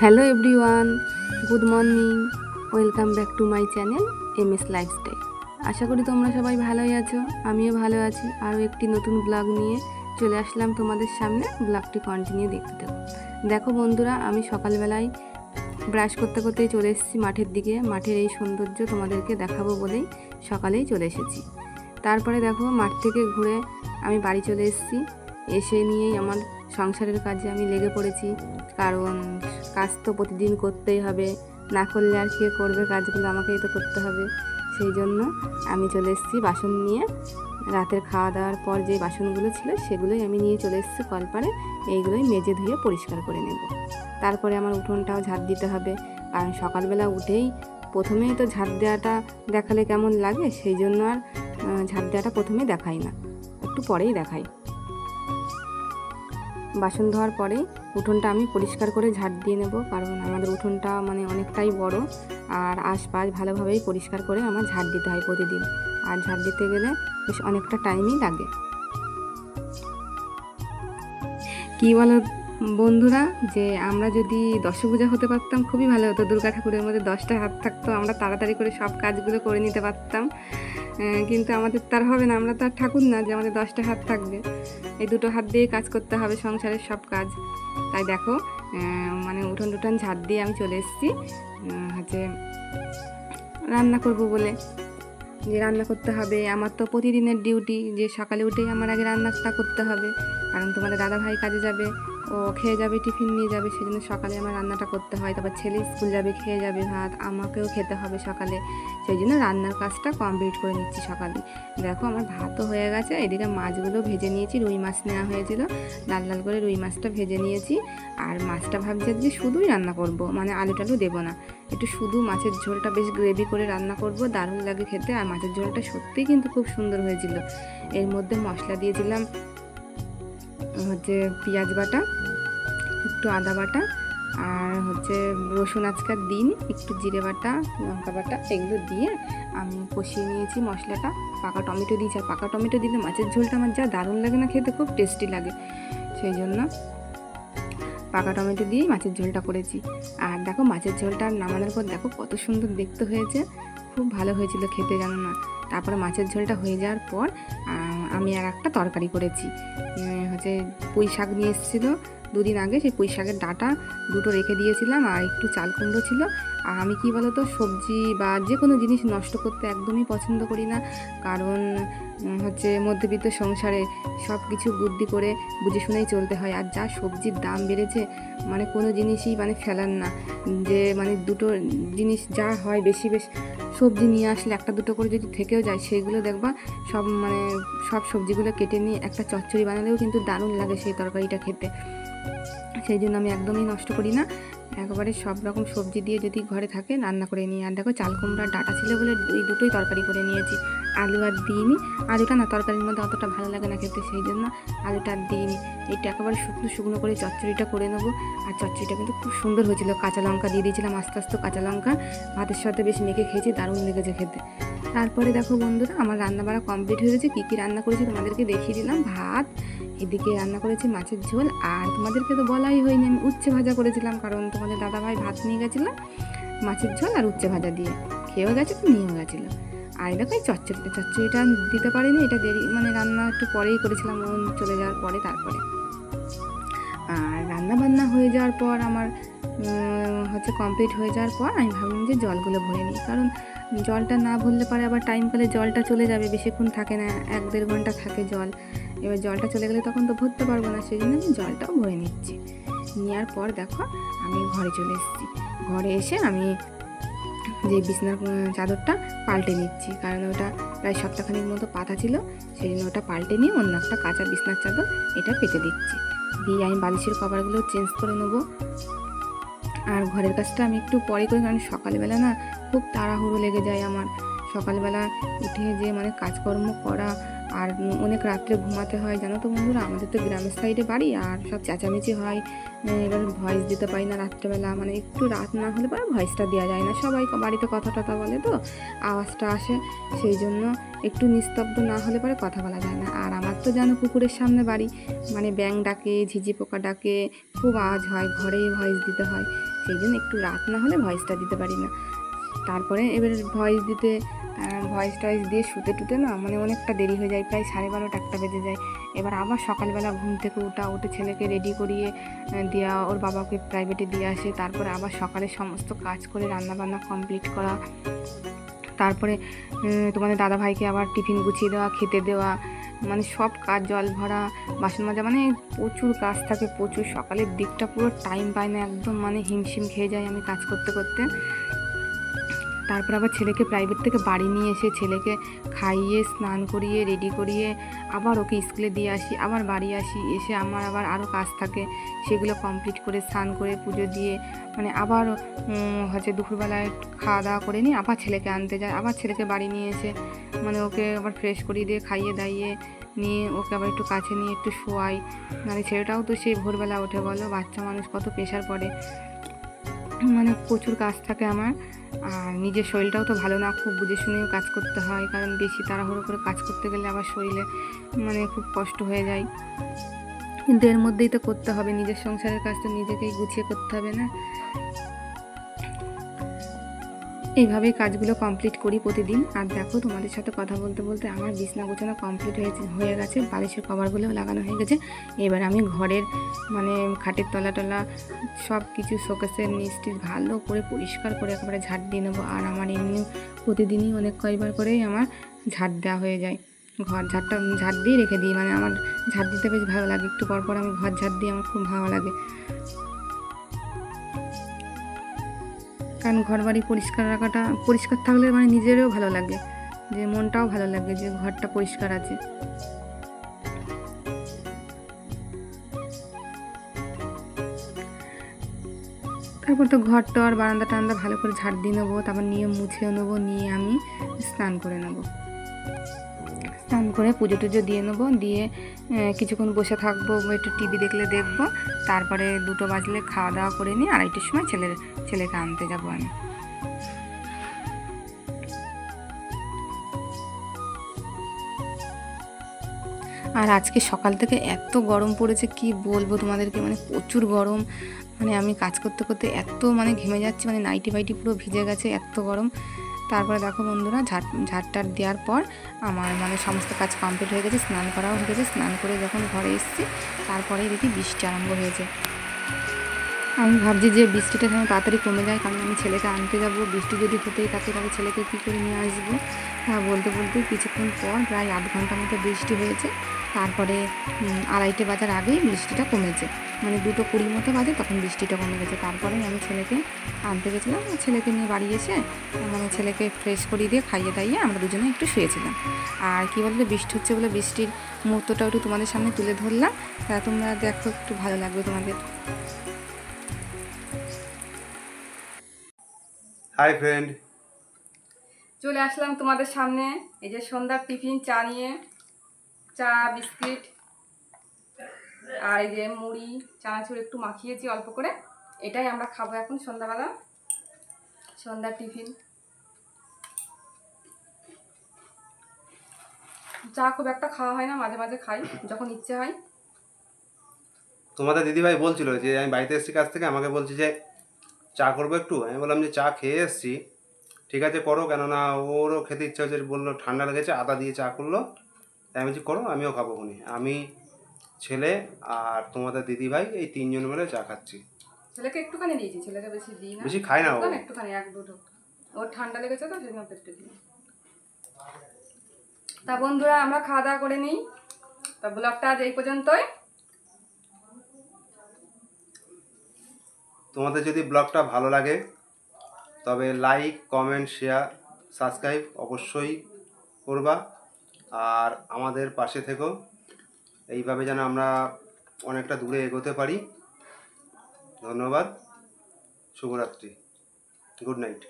Hello everyone, good morning. Welcome back to my channel MS lifestyle. আশা করি তোমরা সবাই ভালোই আছো, আমিও ভালো আছি। আরও একটি নতুন ব্লগ নিয়ে চলে আসলাম তোমাদের সামনে। ব্লগটি কন্টিনিউ দেখতে থাকো। দেখো বন্ধুরা, আমি সকালবেলায় ব্রাশ করতে করতেই চলে এসেছি মাঠের দিকে। মাঠের এই সৌন্দর্য তোমাদেরকে দেখাবো বলেই সকালেই চলে এসেছি। তারপরে দেখো, মাঠ থেকে ঘুরে আমি বাড়ি চলে এসেছি। এসে নিয়েই আমার সংসারের কাজে আমি লেগে পড়েছি, কারণ কাজ তো প্রতিদিন করতেই হবে, না করলে আর কে করবে কাজগুলো, আমাকেই তো করতে হবে। সেই জন্য আমি চলে এসেছি বাসন নিয়ে। রাতের খাওয়া দাওয়ার পর যে বাসনগুলো ছিল সেগুলোই আমি নিয়ে চলে এসেছি কলপারে। এইগুলোই মেজে ধুয়ে পরিষ্কার করে নেব। তারপরে আমার উঠোনটাও ঝাড় দিতে হবে, কারণ সকালবেলা উঠেই প্রথমেই তো ঝাড় দেওয়াটা দেখালে কেমন লাগে, সেই জন্য আর ঝাড় দেওয়াটা প্রথমে দেখাই না, একটু পরেই দেখাই। বাসন ধোয়ার পরেই উঠোনটা আমি পরিষ্কার করে ঝাড় দিয়ে নেব, কারণ আমাদের উঠোনটা অনেকটাই বড়, আর আশপাশ ভালোভাবেই পরিষ্কার করে আমার ঝাড় দিতে হয় প্রতিদিন। আর ঝাড় দিতে গেলে বেশ অনেকটা টাইমই লাগে। কী বলো বন্ধুরা, যে আমরা যদি দশভূজা হতে পারতাম খুবই ভালো হতো। দুর্গা ঠাকুরের মধ্যে 10টা হাত থাকতো, আমরা তাড়াতাড়ি করে সব কাজগুলো করে নিতে পারতাম। কিন্তু আমাদের তার হবে না, আমরা তো আর ঠাকুর না যে আমাদের 10টা হাত থাকবে। এই দুটো হাত দিয়ে কাজ করতে হবে সংসারের সব কাজ। তাই দেখো, উঠোন টুঠোন ঝাড় দিয়ে আমি চলে এসেছি রান্না করব বলে। যে রান্না করতে হবে, আমার তো প্রতিদিনের ডিউটি যে সকালে উঠেই আমার আগে রান্নাটা করতে হবে, কারণ তোমাদের দাদা ভাই কাজে যাবে, ও খেয়ে যাবে, টিফিন নিয়ে যাবে, সেই জন্য সকালে আমার রান্নাটা করতে হয়। তারপর ছেলে স্কুল যাবে, খেয়ে যাবে ভাত, আমাকেও খেতে হবে সকালে, সেই জন্য রান্নার কাজটা কমপ্লিট করে নিচ্ছি সকালে। দেখো আমার ভাতও হয়ে গেছে, এদিকে মাছগুলো ভেজে নিয়েছি। রুই মাছ নেওয়া হয়েছিল, লাল লাল করে রুই মাছটা ভেজে নিয়েছি। আর মাছটা ভাবছি যে শুধুই রান্না করব, আলু টালু দেবো না, একটু শুধু মাছের ঝোলটা বেশ গ্রেভি করে রান্না করব, দারুণ লাগে খেতে। আর মাছের ঝোলটা সত্যিই কিন্তু খুব সুন্দর হয়েছিল। এর মধ্যে মশলা দিয়েছিলাম পেঁয়াজ বাটা, একটু আদা বাটা, আর রসুন আজকার দিন, একটু জিরে বাটা, লঙ্কা বাটা, এগুলো দিয়ে আমি কষিয়ে নিয়েছি মশলাটা। পাকা টমেটো দিয়েছি, আর পাকা টমেটো দিলে মাছের ঝোলটা আমার যা দারুণ লাগে না খেতে, খুব টেস্টি লাগে, সেই জন্য পাকা টমেটো দিয়েই মাছের ঝোলটা করেছি। আর দেখো মাছের ঝোলটা নামানোর পর দেখো কত সুন্দর দেখতে হয়েছে, খুব ভালো হয়েছিল খেতে, জানো না। তারপরে মাছের ঝোলটা হয়ে যাওয়ার পর আমি আর একটা তরকারি করেছি। পুঁই শাক নিয়ে এসেছিলো দুদিন আগে, সেই পুঁই শাকের ডাঁটা দুটো রেখে দিয়েছিলাম, আর একটু চাল কুমড়ো ছিল। আর আমি কি বলতো, সবজি বা যে কোনো জিনিস নষ্ট করতে একদমই পছন্দ করি না, কারণ মধ্যবিত্ত সংসারে সব কিছু বুদ্ধি করে বুঝে শুনেই চলতে হয়। আর যা সবজির দাম বেড়েছে, কোনো জিনিসই ফেলার না, যে দুটো জিনিস যা হয়, বেশি সবজি নিয়ে আসলে একটা দুটো করে যদি থেকেও যায়, সেইগুলো দেখবা সব সবজিগুলো কেটে নিয়ে একটা চচ্চড়ি বানালেও কিন্তু দারুণ লাগে সেই তরকারিটা খেতে। সেই জন্য আমি একদমই নষ্ট করি না, একবারে সব রকম সবজি দিয়ে যদি ঘরে থাকে রান্না করে নিই। আর দেখো চাল কুমড়ার ডাঁটা ছিল বলে দুটোই তরকারি করে নিয়েছি, আলু আর দিইনি। আলুটা না তরকারির মধ্যে অতটা ভালো লাগে না খেতে, সেই জন্য আলুটা আর দিইনি। এটা একেবারে শুকনো শুকনো করে চচ্চড়িটা করে নেবো। আর চচ্চড়িটা কিন্তু খুব সুন্দর হয়েছিল, কাঁচা লঙ্কা দিয়ে দিয়েছিলাম, আস্তে আস্তে কাঁচা লঙ্কা ভাতের সাথে বেশ মেখে খেয়েছি, দারুণ লেগেছে খেতে। তারপরে দেখো বন্ধুরা, আমার রান্না বাড়া কমপ্লিট হয়ে গেছে। কী কী রান্না করেছি তোমাদেরকে দেখিয়ে দিলাম। ভাত, এদিকে রান্না করেছি মাছের ঝোল, আর তোমাদেরকে তো বলাই হয়নি আমি উচ্ছে ভাজা করেছিলাম, কারণ তোমাদের দাদাভাই ভাত নিয়ে গেছিলো মাছের ঝোল আর উচ্ছে ভাজা দিয়ে, খেয়েও গেছে তো নিয়েও গেছিলো। আর দেখো এই চচ্চড়িটা দিতে পারিনি, এটা দেরি রান্না একটু পরেই করেছিলাম, ওন চলে যাওয়ার পরে। তারপরে আর রান্না বান্না হয়ে যাওয়ার পর আমার কমপ্লিট হয়ে যাওয়ার পর আমি ভাবলাম যে জলগুলো ভরে নিই, কারণ জলটা না ভরলে পরে আবার টাইম পেলে জলটা চলে যাবে, বেশিক্ষণ থাকে না, 1-1.5 ঘন্টা থাকে জল। এবার জলটা চলে গেলে তখন তো ভরতে পারবো না, সেই জন্য আমি জলটাও ভরে নিচ্ছি। নেওয়ার পর দেখো আমি ঘরে চলে এসেছি। ঘরে এসে আমি যে বিছানার চাদরটা পাল্টে নিচ্ছি, কারণ ওটা প্রায় সপ্তাহখানিক মতো পাতা ছিল, সেই জন্য ওটা পাল্টে নিয়ে অন্য একটা কাঁচা বিছানার চাদর এটা পেতে দিচ্ছি। দিয়ে আমি বালিশের কভারগুলো চেঞ্জ করে নেবো। আর ঘরের কাজটা আমি একটু পরে করি, কারণ সকালবেলা না খুব তাড়াহুড়ো লেগে যায় আমার, সকালবেলা উঠে যে মানে কাজকর্ম করা, আর অনেক রাত্রে ঘুমাতে হয় জানো তো বন্ধুরা। আমাদের তো গ্রামের সাইডে বাড়ি, আর সব চেঁচামেচি হয়, এবার ভয়েস দিতে পারি না রাত্রেবেলা, মানে একটু রাত না হলে পরে ভয়েসটা দেওয়া যায় না, সবাই বাড়িতে কথা টথা বলে তো আওয়াজটা আসে, সেই জন্য একটু নিস্তব্ধ না হলে পরে কথা বলা যায় না। আর আমার তো জানো পুকুরের সামনে বাড়ি, মানে ব্যাঙ ডাকে, ঝিঝি পোকা ডাকে, খুব আওয়াজ হয়, ঘরেই ভয়েস দিতে হয়, সেই জন্য একটু রাত না হলে ভয়েসটা দিতে পারি না। তারপরে এবার ভয়েস দিতে ভয়েস টয়েস দিয়ে শুতে টুতে না মানে অনেকটা দেরি হয়ে যায়, প্রায় 12:30 একটা বেজে যায়। এবার আবার সকালবেলা ঘুম থেকে উঠে ছেলেকে রেডি করিয়ে দেওয়া, ওর বাবাকে প্রাইভেটে দিয়ে আসে, তারপরে আবার সকালে সমস্ত কাজ করে রান্নাবান্না কমপ্লিট করা, তারপরে তোমাদের দাদাভাইকে আবার টিফিন গুছিয়ে দেওয়া, খেতে দেওয়া, মানে সব কাজ, জল ভরা, বাসন মাজা, মানে প্রচুর কাজ থাকে, প্রচুর। সকালের দিকটা পুরো টাইম পায় না, একদম মানে হিমশিম খেয়ে যায় আমি কাজ করতে করতে। তারপর আবার ছেলেকে প্রাইভেট থেকে বাড়ি নিয়ে এসে ছেলেকে খাইয়ে স্নান করিয়ে রেডি করিয়ে আবার ওকে স্কুলে দিয়ে আসি, আবার বাড়ি আসি, এসে আমার আবার আরও কাজ থাকে, সেগুলো কমপ্লিট করে স্নান করে পুজো দিয়ে মানে আবার হচ্ছে দুপুরবেলায় খাওয়া দাওয়া করে নিয়ে আবার ছেলেকে আনতে যায়, আবার ছেলেকে বাড়ি নিয়ে এসে মানে ওকে আবার ফ্রেশ করিয়ে দিয়ে খাইয়ে দাইয়ে নিয়ে ওকে আবার একটু কাছে নিয়ে একটু শোয়াই, মানে ছেলেটাও তো সেই ভোরবেলা ওঠে, বলো বাচ্চা মানুষ কত প্রেশার পড়ে, মানে প্রচুর কাজ থাকে আমার। আর নিজের শরীরটাও তো ভালো না, খুব বুঝে শুনেও কাজ করতে হয়, কারণ বেশি তাড়াহুড়ো করে কাজ করতে গেলে আবার শরীরে মানে খুব কষ্ট হয়ে যায়, কিন্তু এর মধ্যেই তো করতে হবে, নিজের সংসারের কাজ তো নিজেকেই গুছিয়ে করতে হবে না। এইভাবেই কাজগুলো কমপ্লিট করি প্রতিদিন। আর দেখো তোমাদের সাথে কথা বলতে বলতে আমার বিছনা গোছানো কমপ্লিট হয়ে গেছে, বালিশের কভারগুলোও লাগানো হয়ে গেছে। এবার আমি ঘরের মানে খাটের তলা সব কিছু শোকেসের নিচটি ভালো করে পরিষ্কার করে একেবারে ঝাড় দিয়ে নেবো। আর আমার এমনি প্রতিদিনই অনেক কয়েকবার করেই আমার ঝাড় দেওয়া হয়ে যায়, ঘর ঝাড় দিয়ে রেখে দিই, মানে আমার ঝাড় দিতে বেশ ভালো লাগে, একটু পর আমি ঘর ঝাড় দিই, আমার খুব ভালো লাগে, কারণ ঘর বাড়ি পরিষ্কার রাখাটা, পরিষ্কার থাকলে মানে নিজেরও ভালো লাগে, যে মনটাও ভালো লাগে যে ঘরটা পরিষ্কার আছে। তারপর তো ঘর টর বারান্দা টারান্দা ভালো করে ঝাড় দিয়ে নেবো, তারপর নিয়ে মুছে নেবো, নিয়ে আমি স্নান করে নেবো, স্নান করে পুজো টুজো দিয়ে নেবো, দিয়ে কিছুক্ষণ বসে থাকবো, একটু টিভি দেখলে দেখবো, তারপরে 2টো বাজলে খাওয়া দাওয়া করে নিয়ে 2:30টার সময় ছেলেকে আনতে যাবো আমি। আর আজকে সকাল থেকে এত গরম পড়েছে কি বলবো তোমাদেরকে, মানে প্রচুর গরম, মানে আমি কাজ করতে করতে এত মানে ঘেমে যাচ্ছি, মানে নাইটি বাইটি পুরো ভিজে গেছে, এত গরম। তারপরে দেখো বন্ধুরা ঝাড়টার দেওয়ার পর আমার মানে সমস্ত কাজ কমপ্লিট হয়ে গেছে, স্নান করাও হয়ে গেছে, স্নান করে যখন ঘরে এসেছি তারপরেই দেখি বৃষ্টি আরম্ভ হয়েছে। আমি ভাবছি যে বৃষ্টিটা যেন তাড়াতাড়ি কমে যায়, কারণ আমি ছেলেকে আনতে যাবো, বৃষ্টি যদি হতেই থাকে তাহলে ছেলেকে কী করে নিয়ে আসবো। হ্যাঁ, বলতে কিছুক্ষণ পর প্রায় 8 ঘন্টার মতো বৃষ্টি হয়েছে, তারপরে 2:30 বাজার আগেই বৃষ্টিটা কমেছে, মানে 2:20 মতো বাজে তখন বৃষ্টিটা কমে গেছে। তারপরেই আমি ছেলেকে আনতে গেছিলাম, ছেলেকে নিয়ে বাড়ি এসে মানে ছেলেকে ফ্রেশ করিয়ে দিয়ে খাইয়ে দাইয়ে আমরা দুজনে একটু শুয়েছিলাম। আর কী বলতে, বৃষ্টি হচ্ছে বলে বৃষ্টির মুহূর্তটা একটু তোমাদের সামনে তুলে ধরলাম, তা তোমরা দেখো, একটু ভালো লাগবে তোমাদের। হাই ফ্রেন্ড, চলে আসলাম তোমাদের সামনে, এই যে সন্ধ্যার টিফিন চা নিয়ে, চা বিস্কিট আর এই যে মুড়ি চানাচুর একটু মাখিয়েছি অল্প করে, এটাই আমরা খাবো এখন সন্ধ্যাবেলা, সন্ধ্যার টিফিন। চা খুব একটা খাওয়া হয় না, মাঝে মাঝে খাই যখন ইচ্ছে হয়। তোমাদের দিদিভাই বলছিল যে আমি বাড়িতে এসেছি কাছ থেকে, আমাকে বলছি যে চা করবো একটু। আমি বললাম যে চা খেয়ে এসেছি, ঠিক আছে করো, কেননা ওরও খেতে ইচ্ছা হচ্ছে, বললো ঠান্ডা লেগেছে, আদা দিয়ে চা করলো, তাই আমি বলছি করো, আমিও খাবো খুনি। আমি, ছেলে আর তোমাদের দিদিভাই এই 3জন মিলে চা খাচ্ছি। ছেলেকে একটুখানি দিয়েছি, ছেলেকে বেশি দিই না, বেশি খাই না ও, একটুখানি 1-2 ঢোক, ওর ঠান্ডা লেগেছে তো সেজন্য একটু দিই। তা বন্ধুরা, আমরা খাওয়া দাওয়া করে নিই, তা ব্লগটা আজ এই পর্যন্তই। তোমাদের যদি ব্লগটা ভালো লাগে তবে লাইক, কমেন্ট, শেয়ার, সাবস্ক্রাইব অবশ্যই করবা, আর আমাদের পাশে থেকো, এইভাবে যেন আমরা অনেকটা দূরে এগোতে পারি। ধন্যবাদ, শুভরাত্রি, গুড নাইট।